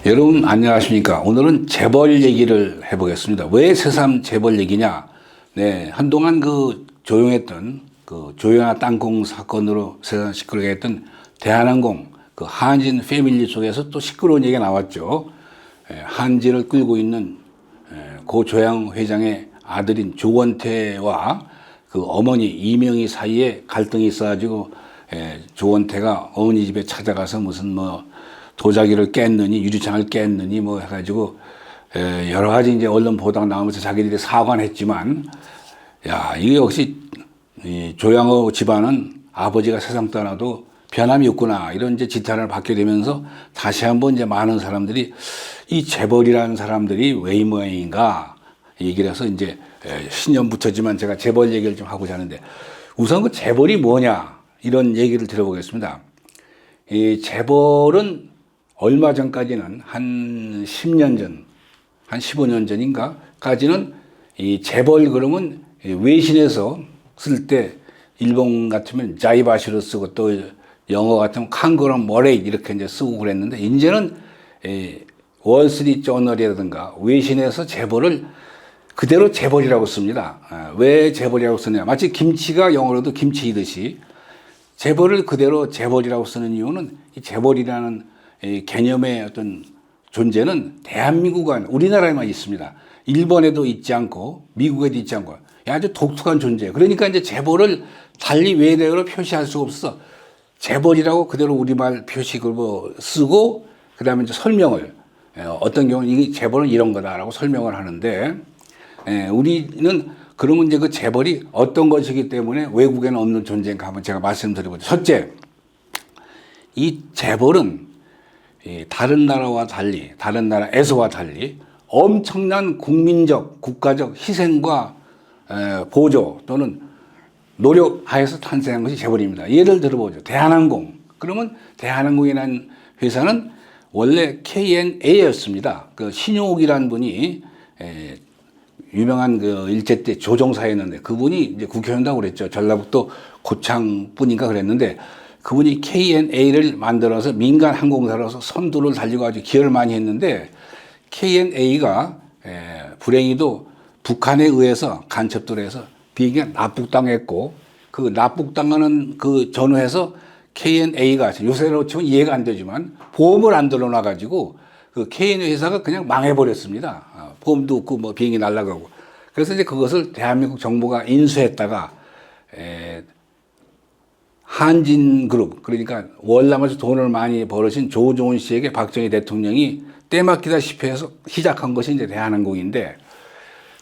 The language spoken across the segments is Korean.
여러분 안녕하십니까. 오늘은 재벌 얘기를 해보겠습니다. 왜 새삼 재벌 얘기냐. 네, 한동안 조용했던 조영아 땅콩 사건으로 세상 시끄럽게 했던 대한항공 한진 패밀리 속에서 또 시끄러운 얘기가 나왔죠. 한진을 끌고 있는 고 조양 회장의 아들인 조원태와 그 어머니 이명희 사이에 갈등이 있어가지고 조원태가 어머니 집에 찾아가서 무슨 도자기를 깼느니 유리창을 깼느니 해가지고 여러 가지 이제 언론 보도가 나오면서 자기들이 사과는 했지만, 야, 이게 역시 이 조양호 집안은 아버지가 세상 떠나도 변함이 없구나, 이런 이제 지탄을 받게 되면서 다시 한번 이제 많은 사람들이 이 재벌이라는 사람들이 왜 이 모양인가 얘기를 해서 이제 신년부터지만 제가 재벌 얘기를 좀 하고자 하는데, 우선 그 재벌이 뭐냐 이런 얘기를 들어보겠습니다. 이 재벌은 얼마 전까지는 한 10년 전, 한 15년 전인가까지는 이 재벌 그러면 외신에서 쓸 때 일본 같으면 자이바시로 쓰고 또 영어 같으면 칸그럼 머레이 이렇게 이제 쓰고 그랬는데, 이제는 월스트리트 저널이라든가 외신에서 재벌을 그대로 재벌이라고 씁니다. 왜 재벌이라고 쓰냐? 마치 김치가 영어로도 김치이듯이 재벌을 그대로 재벌이라고 쓰는 이유는 이 재벌이라는 이 개념의 어떤 존재는 대한민국과 우리나라에만 있습니다. 일본에도 있지 않고 미국에도 있지 않고 아주 독특한 존재예요. 그러니까 이제 재벌을 달리 외래어로 표시할 수가 없어. 재벌이라고 그대로 우리말 표식으로 쓰고 그다음에 이제 설명을 어떤 경우는 이 재벌은 이런 거다라고 설명을 하는데, 우리는 그러면 이제 그 재벌이 어떤 것이기 때문에 외국에는 없는 존재인가 한번 제가 말씀드려보죠. 첫째, 이 재벌은 다른 나라와 달리, 다른 나라에서와 달리 엄청난 국민적, 국가적 희생과 보조 또는 노력하에서 탄생한 것이 재벌입니다. 예를 들어보죠. 대한항공. 그러면 대한항공이라는 회사는 원래 KNA였습니다. 그 신용옥이라는 분이 유명한 일제 때 조종사였는데, 그분이 이제 국회의원이라고 그랬죠. 전라북도 고창 분인가 그랬는데, 그분이 KNA를 만들어서 민간 항공사로서 선두를 달리고 아주 기여를 많이 했는데, KNA가 불행히도 북한에 의해서 간첩들에 의해서 비행기가 납북당했고, 그 납북당하는 그 전후에서 KNA가 요새로 치면 이해가 안 되지만 보험을 안 들어놔가지고 그 KNA 회사가 그냥 망해버렸습니다. 보험도 없고 비행기 날아가고. 그래서 이제 그것을 대한민국 정부가 인수했다가 한진그룹, 그러니까 월남에서 돈을 많이 벌으신 조종훈 씨에게 박정희 대통령이 때맡기다시피 해서 시작한 것이 이제 대한항공인데,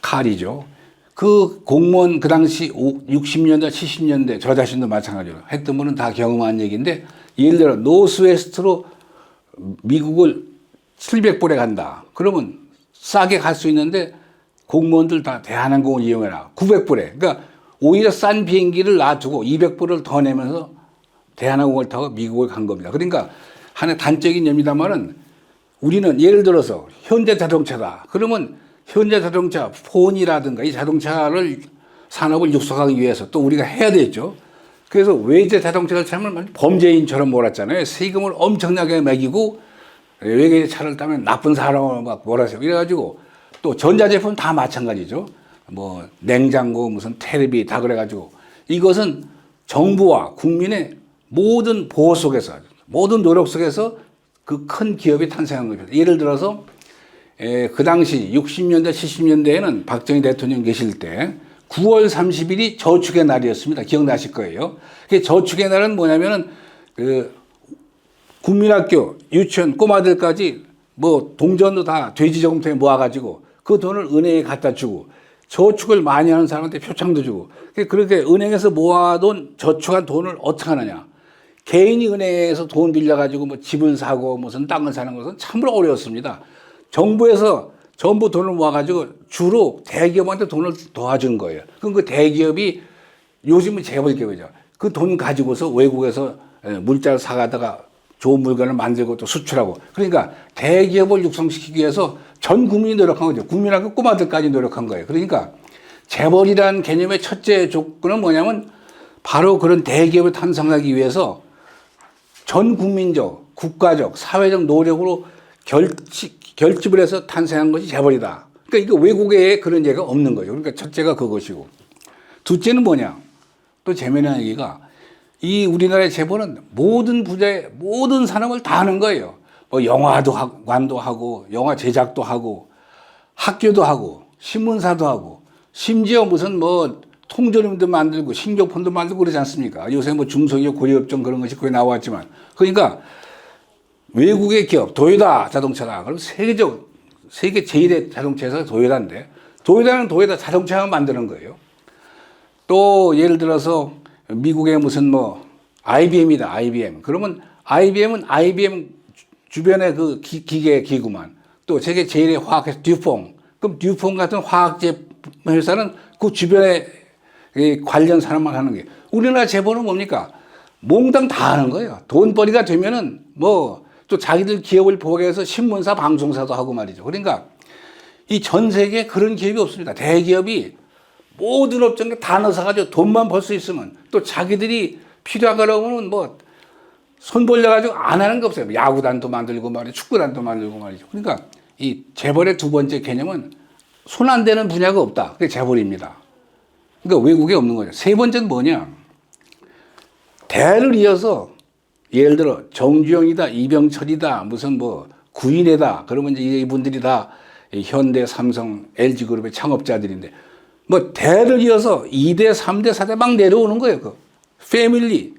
칼이죠. 그 공무원 그 당시 60년대, 70년대 저 자신도 마찬가지로 했던 분은 다 경험한 얘기인데, 예를 들어 노스웨스트로 미국을 700불에 간다. 그러면 싸게 갈 수 있는데 공무원들 다 대한항공을 이용해라. 900불에. 그러니까 오히려 싼 비행기를 놔두고 200불을 더 내면서 대한항공을 타고 미국을 간 겁니다. 그러니까 하나의 단적인 점이다마는, 우리는 예를 들어서 현대자동차다. 그러면 현대자동차 폰이라든가 이 자동차를 산업을 육성하기 위해서 또 우리가 해야 되죠. 그래서 외제 자동차를 타면 범죄인처럼 몰았잖아요. 세금을 엄청나게 매기고 외계 차를 타면 나쁜 사람을 막 몰아세요. 이래가지고 또 전자제품 다 마찬가지죠. 냉장고 무슨 테레비 다 그래가지고, 이것은 정부와 국민의 모든 보호 속에서, 모든 노력 속에서 그 큰 기업이 탄생한 겁니다. 예를 들어서 그 당시 60년대 70년대에는 박정희 대통령 계실 때 9월 30일이 저축의 날이었습니다. 기억나실 거예요. 저축의 날은 뭐냐면은 국민학교, 유치원 꼬마들까지 동전도 다 돼지 저금통에 모아가지고 그 돈을 은행에 갖다 주고, 저축을 많이 하는 사람한테 표창도 주고, 그렇게 은행에서 모아둔 저축한 돈을 어떻게 하느냐. 개인이 은행에서 돈 빌려가지고 집을 사고 무슨 땅을 사는 것은 참으로 어려웠습니다. 정부에서 전부 돈을 모아가지고 주로 대기업한테 돈을 도와준 거예요. 그럼 그 대기업이 요즘은 재벌기업이죠. 그 돈 가지고서 외국에서 물자를 사가다가 좋은 물건을 만들고 또 수출하고, 그러니까 대기업을 육성시키기 위해서 전 국민이 노력한 거죠. 국민하고 꼬마들까지 노력한 거예요. 그러니까 재벌이라는 개념의 첫째 조건은 뭐냐면, 바로 그런 대기업을 탄생하기 위해서 전 국민적, 국가적, 사회적 노력으로 결집을 해서 탄생한 것이 재벌이다. 그러니까 이거 외국에 그런 예가 없는 거죠. 그러니까 첫째가 그것이고. 둘째는 뭐냐? 또 재미난 얘기가 이 우리나라의 재벌은 모든 부자의 모든 산업을 다 하는 거예요. 뭐 영화도 관도 하고 영화 제작도 하고 학교도 하고 신문사도 하고 심지어 무슨 뭐 통조림도 만들고 식료품도 만들고 그러지 않습니까? 요새 뭐 중소기업 고리업종 그런 것이 거의 나왔지만 그러니까 외국의 기업 도요타 자동차다. 그럼 세계 제일의 자동차 회사가 도요타인데 도요타는 도요타 자동차만 만드는 거예요. 또 예를 들어서 미국의 무슨 뭐 IBM이다. IBM. 그러면 IBM은 IBM 주변의 그 기구만 또 세계 제일의 화학회사 듀퐁. 그럼 듀퐁 같은 화학제 회사는 그 주변에 관련 산업만 하는 게 우리나라 재벌은 뭡니까? 몽땅 다 하는 거예요. 돈벌이가 되면은 뭐 또 자기들 기업을 보호해서 신문사, 방송사도 하고 말이죠. 그러니까 이 전 세계에 그런 기업이 없습니다. 대기업이 모든 업종에 다 넣어서가지고 돈만 벌 수 있으면 또 자기들이 필요하다면 뭐 손 벌려가지고 안 하는 게 없어요. 야구단도 만들고 말이죠. 축구단도 만들고 말이죠. 그러니까 이 재벌의 두 번째 개념은 손 안 대는 분야가 없다. 그게 재벌입니다. 그러니까 외국에 없는 거죠. 세 번째는 뭐냐? 대를 이어서 예를 들어 정주영이다, 이병철이다, 무슨 뭐 구인회다. 그러면 이제 이분들이 다 현대, 삼성, LG그룹의 창업자들인데 뭐 대를 이어서 2대, 3대, 4대 막 내려오는 거예요. 그 패밀리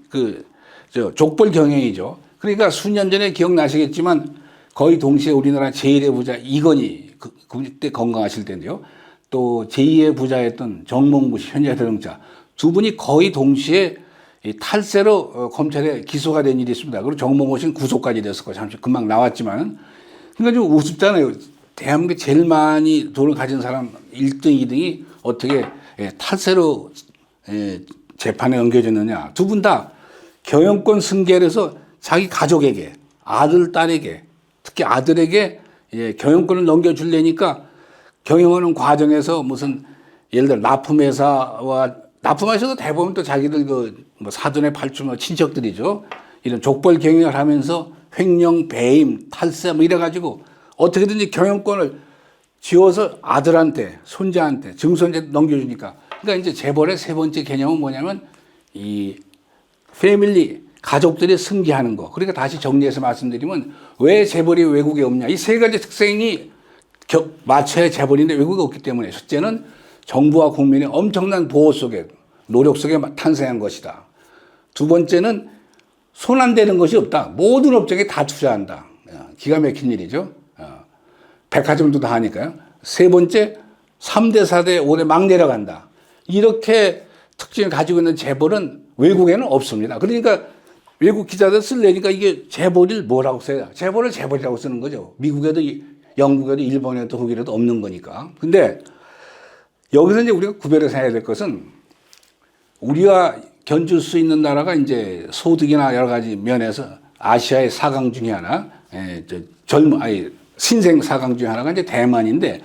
족벌 경영이죠. 그러니까 수년 전에 기억나시겠지만 거의 동시에 우리나라 제1의 부자 이건희 그때 건강하실 텐데요. 또 제2의 부자였던 정몽구 씨 현대자동차 두 분이 거의 동시에 탈세로 검찰에 기소가 된 일이 있습니다. 그리고 정몽구 씨는 구속까지 됐었고 잠시 금방 나왔지만 그러니까 좀 우습잖아요. 대한민국에 제일 많이 돈을 가진 사람 1등, 2등이 어떻게 탈세로 재판에 옮겨졌느냐. 두 분 다 경영권 승계를 해서 자기 가족에게 아들, 딸에게 특히 아들에게 경영권을 넘겨주려니까 경영하는 과정에서 무슨 예를 들어 납품회사도 대부분 또 자기들 뭐 사돈의 팔촌 친척들이죠. 이런 족벌 경영을 하면서 횡령, 배임, 탈세 뭐 이래가지고 어떻게든지 경영권을 지워서 아들한테, 손자한테, 증손자한테 넘겨주니까. 그러니까 이제 재벌의 세 번째 개념은 뭐냐면 이 패밀리, 가족들이 승계하는 거. 그러니까 다시 정리해서 말씀드리면 왜 재벌이 외국에 없냐. 이 세 가지 특성이 맞춰야 재벌인데 외국에 없기 때문에 첫째는 정부와 국민의 엄청난 보호 속에 노력 속에 탄생한 것이다. 두 번째는 손 안 대는 것이 없다. 모든 업종에 다 투자한다. 기가 막힌 일이죠. 백화점도 다 하니까요. 세 번째 3대, 4대, 5대 막 내려간다. 이렇게 특징을 가지고 있는 재벌은 외국에는 없습니다. 그러니까 외국 기자들 쓰려니까 이게 재벌을 뭐라고 써야 재벌을 재벌이라고 쓰는 거죠. 미국에도 영국에도 일본에도 독일에도 없는 거니까. 근데 여기서 이제 우리가 구별해서 해야 될 것은 우리가 견줄 수 있는 나라가 이제 소득이나 여러 가지 면에서 아시아의 4강 중에 하나, 신생 4강 중에 하나가 이제 대만인데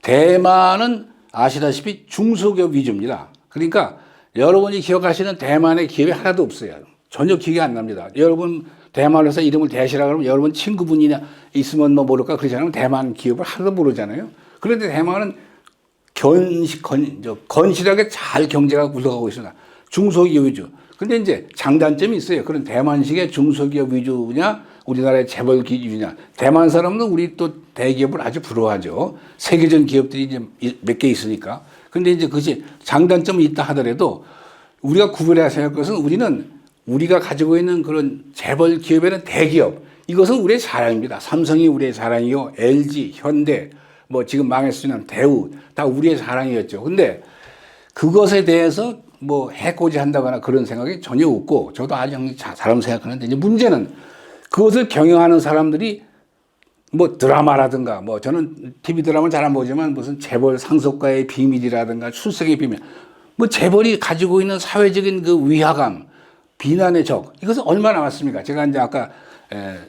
대만은 아시다시피 중소기업 위주입니다. 그러니까 여러분이 기억하시는 대만의 기업이 하나도 없어요. 전혀 기억이 안 납니다. 여러분 대만 회사 이름을 대시라 그러면 여러분 친구분이나 있으면 뭐 모를까 그러지 않으면 대만 기업을 하나도 모르잖아요. 그런데 대만은 건실하게 잘 경제가 굴러가고 있습니다. 중소기업 위주. 근데 이제 장단점이 있어요. 그런 대만식의 중소기업 위주냐, 우리나라의 재벌 기주냐. 대만 사람은 우리 또 대기업을 아주 부러워하죠. 세계적 기업들이 이제 몇 개 있으니까. 근데 이제 그것이 장단점이 있다 하더라도 우리가 구별해야 할 것은 우리가 가지고 있는 그런 재벌 기업에는 대기업. 이것은 우리의 자랑입니다. 삼성이 우리의 자랑이요. LG, 현대, 뭐 지금 망했으면 대우 다 우리의 자랑이었죠. 근데 그것에 대해서 뭐 해코지 한다거나 그런 생각이 전혀 없고 저도 아주 잘하면 생각하는데 이제 문제는 그것을 경영하는 사람들이 뭐 드라마라든가 뭐 저는 TV 드라마는 잘 안 보지만 무슨 재벌 상속가의 비밀이라든가 출생의 비밀 뭐 재벌이 가지고 있는 사회적인 그 위화감 비난의 적 이것은 얼마나 많습니까? 제가 이제 아까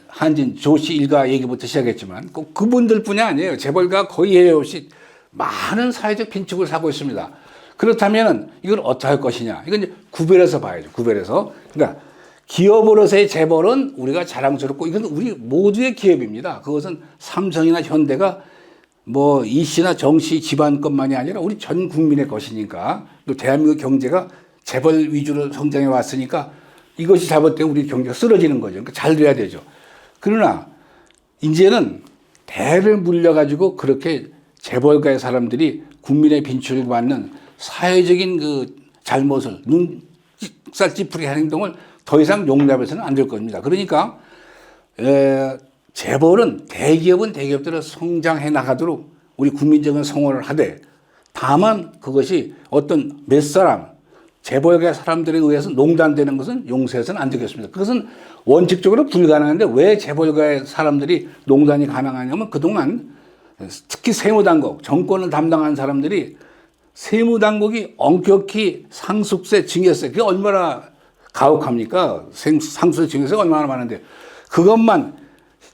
한진 조씨 일가 얘기부터 시작했지만 꼭 그분들뿐이 아니에요. 재벌가 거의 예외 없이 많은 사회적 빈축을 사고 있습니다. 그렇다면 이걸 어떻게 할 것이냐? 이건 이제 구별해서 봐야죠. 구별해서 그러니까 기업으로서의 재벌은 우리가 자랑스럽고 이건 우리 모두의 기업입니다. 그것은 삼성이나 현대가 뭐 이 씨나 정 씨 집안 것만이 아니라 우리 전 국민의 것이니까 또 대한민국 경제가 재벌 위주로 성장해 왔으니까 이것이 잘못되면 우리 경제가 쓰러지는 거죠. 그러니까 잘 돼야 되죠. 그러나 이제는 대를 물려가지고 그렇게 재벌가의 사람들이 국민의 빈출을 받는 사회적인 그 잘못을 눈살 찌푸리게 하는 행동을 더 이상 용납해서는 안 될 겁니다. 그러니까 재벌은 대기업은 대기업대로 성장해 나가도록 우리 국민적인 성원을 하되 다만 그것이 어떤 몇 사람 재벌가의 사람들에 의해서 농단되는 것은 용서해서는 안 되겠습니다. 그것은 원칙적으로 불가능한데 왜 재벌가의 사람들이 농단이 가능하냐면 그동안 특히 세무당국, 정권을 담당한 사람들이 세무당국이 엄격히 상속세, 증여세, 그게 얼마나 가혹합니까? 상속세, 증여세가 얼마나 많은데 그것만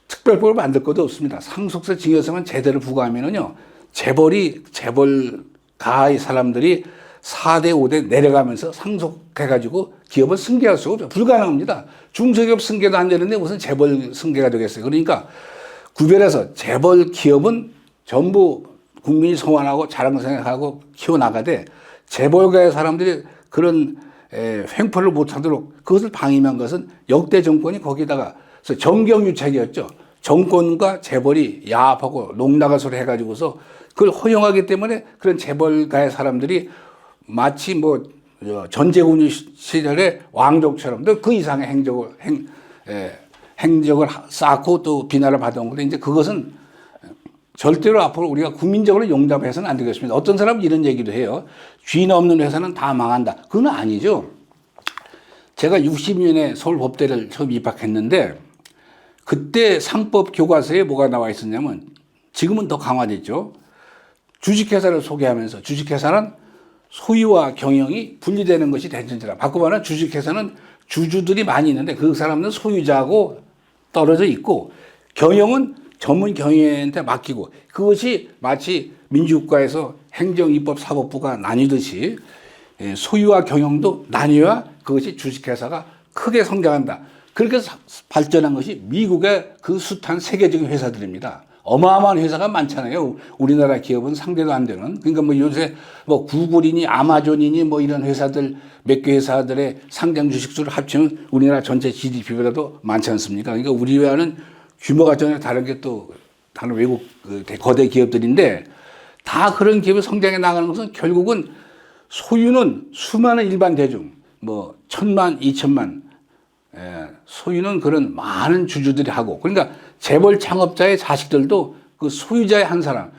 특별법을 만들 것도 없습니다. 상속세, 증여세만 제대로 부과하면은요, 재벌가의 사람들이 4대, 5대 내려가면서 상속해가지고 기업을 승계할 수가 없죠. 불가능합니다. 중소기업 승계도 안 되는데 무슨 재벌 승계가 되겠어요. 그러니까 구별해서 재벌 기업은 전부 국민이 소환하고 자랑 생각하고 키워나가되 재벌가의 사람들이 그런 횡포를 못하도록 그것을 방임한 것은 역대 정권이 거기다가 정경유착이었죠. 정권과 재벌이 야합하고 농나가소리 해가지고서 그걸 허용하기 때문에 그런 재벌가의 사람들이 마치 뭐 전제군주 시절의 왕족처럼 또 그 이상의 행적을 쌓고 또 비난을 받아온 건데 이제 그것은 절대로 앞으로 우리가 국민적으로 용납해서는 안 되겠습니다. 어떤 사람은 이런 얘기도 해요. 쥐 없는 회사는 다 망한다. 그건 아니죠. 제가 60년에 서울법대를 처음 입학했는데 그때 상법 교과서에 뭐가 나와 있었냐면 지금은 더 강화됐죠. 주식회사를 소개하면서 주식회사는 소유와 경영이 분리되는 것이 대전제라. 바꿔 말하면 주식회사는 주주들이 많이 있는데 그 사람은 소유자하고 떨어져 있고 경영은 전문 경영한테 맡기고 그것이 마치 민주국가에서 행정, 입법, 사법부가 나뉘듯이 소유와 경영도 나뉘어야 그것이 주식회사가 크게 성장한다. 그렇게 발전한 것이 미국의 그 숱한 세계적인 회사들입니다. 어마어마한 회사가 많잖아요. 우리나라 기업은 상대도 안 되는. 그러니까 뭐 요새 뭐 구글이니 아마존이니 뭐 이런 회사들 몇 개 회사들의 상장 주식수를 합치면 우리나라 전체 GDP보다도 많지 않습니까? 그러니까 우리와는 규모가 전혀 다른 게 또 다른 외국 거대 기업들인데 다 그런 기업이 성장해 나가는 것은 결국은 소유는 수많은 일반 대중 뭐 1,000만, 2,000만 소유는 그런 많은 주주들이 하고 그러니까 재벌 창업자의 자식들도 그 소유자의 한 사람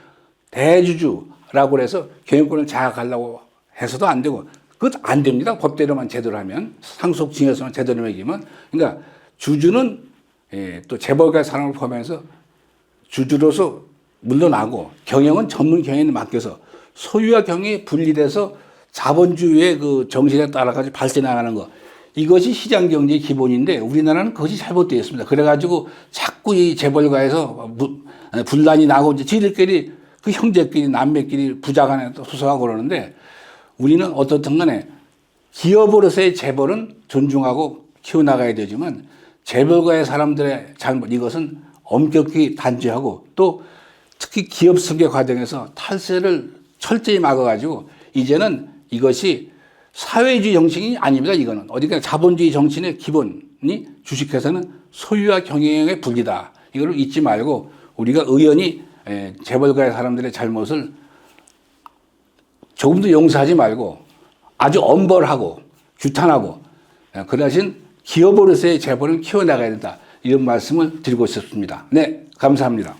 대주주라고 해서 경영권을 장악하려고 해서도 안 되고 그것 안 됩니다. 법대로만 제대로 하면 상속 증여세만 제대로 매기면 그러니까 주주는 또 재벌가의 사람을 포함해서 주주로서 물러나고 경영은 전문 경영에 맡겨서 소유와 경영이 분리돼서 자본주의의 그 정신에 따라가지고 발전하는 거 이것이 시장 경제의 기본인데 우리나라는 그것이 잘못되어 있습니다. 그래가지고 자꾸 이 재벌가에서 분란이 나고 이제 지들끼리 그 형제끼리 남매끼리 부자간에 또 소송하고 그러는데 우리는 어떻든 간에 기업으로서의 재벌은 존중하고 키워나가야 되지만 재벌가의 사람들의 잘못 이것은 엄격히 단죄하고 또 특히 기업 승계 과정에서 탈세를 철저히 막아가지고 이제는 이것이 사회주의 정신이 아닙니다. 이거는 어디가 자본주의 정신의 기본이 주식회사는 소유와 경영의 분리다. 이걸 잊지 말고 우리가 의원이 재벌가의 사람들의 잘못을 조금도 용서하지 말고 아주 엄벌하고 규탄하고 그 대신 기업으로서의 재벌을 키워나가야 된다. 이런 말씀을 드리고 싶습니다. 네, 감사합니다.